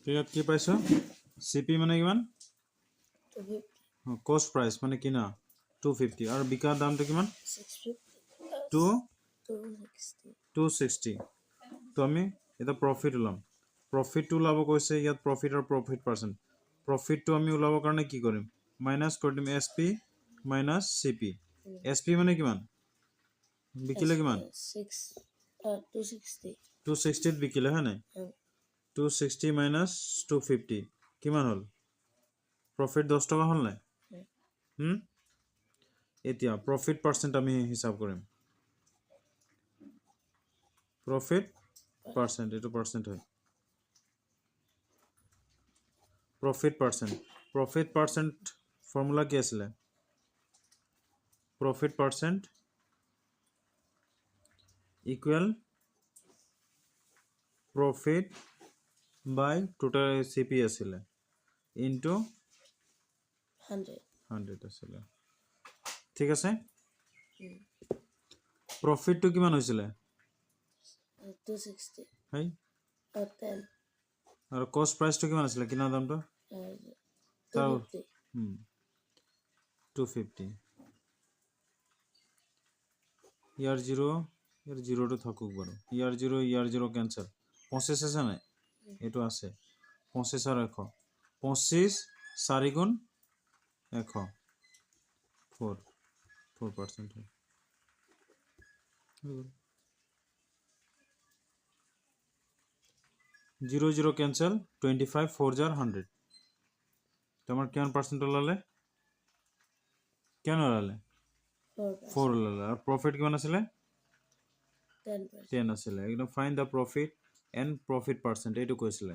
ইয়াত কি পাইছো সিপি মানে কিমান 250 কস্ট প্রাইস মানে কিনা 250 আর বিকার দামটো কিমান 650 260 260 তো আমি এটা প্রফিট উলাম প্রফিট টু লাভ কৈছে ইয়াত প্রফিট আর প্রফিট পার্সেন্ট প্রফিট টু আমি উলাব কারণে কি করিম মাইনাস কৰি দিম এসপি মাইনাস সিপি এসপি মানে কিমান বিকিলে কিমান 260 260 ত বিকিলে হয় নাই 260 মাইনাস 250 কিমান হল প্রফিট 10 টাকা হল নাই এতিয়া প্রফিট পার্সেন্ট আমি হিসাব করিম প্রফিট পার্সেন্ট এটো পার্সেন্ট হয় প্রফিট পার্সেন্ট ফর্মুলা কি আছিল প্রফিট পার্সেন্ট ইকুয়াল প্রফিট বাই টোটাল সিপি আছিল ইনটু 100 আছিল ঠিক আছে প্রফিট তো কিমান হৈছিল 260 হাই 10 আর কস্ট প্রাইস তো কিমান আছিল কিনা দামটো 250 250 ইয়ার জিরো তো থাকুক বড় ইয়ার জিরো ক্যান্সেল 25 আছে না এটো আছে 25 আর 100 25 4 গুণ 100 4% হয় 0 ক্যান্সেল 25 4 jar 100 তোমার কেমন পার্সেন্ট লালে কেন লালে 4 লালে আর প্রফিট কেমন আছিল 10 আছিল একদম find the profit and profit percent এটো কইছিল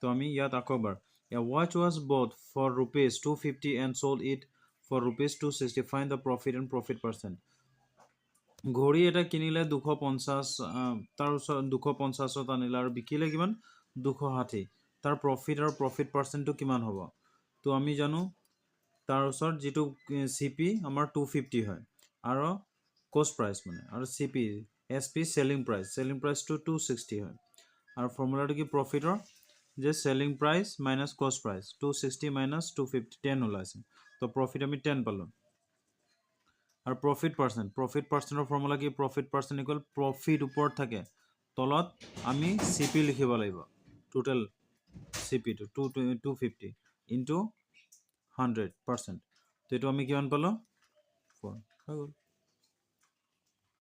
তো আমি ইয়াত আকবার a watch was bought for rupees 250 and sold it for rupees 260 find the profit and profit percent ঘড়ি এটা কিনিলে 250 তার 250 ত আনিলে আর বিকিলে কিমান 260 তার প্রফিট আর প্রফিট পার্সেন্টটো কিমান হ'ব তো আমি জানো তার ওসর যেটো সিপি আমার 250 হয় আর কস্ট প্রাইস মানে আর সিপি এসপি সেলিং প্রাইস টু 260 হয় আর ফর্মুলাটা কি প্রফিটর যে সেলিং প্রাইস মাইনাস কস্ট প্রাইস 260 মাইনাস 250 10 ওলাইছে তো প্রফিট আমি 10 পালাম আর প্রফিট পাৰ্সেন্টৰ ফর্মুলা কি প্রফিট পার্সেন্ট ইকুয়াল প্রফিট উপর থাকে তলত আমি সিপি লিখিব লাগিব টোটাল সিপি টু 250 ইনটু 100% তো এটো আমি কিমান পালো 4 হৈ গল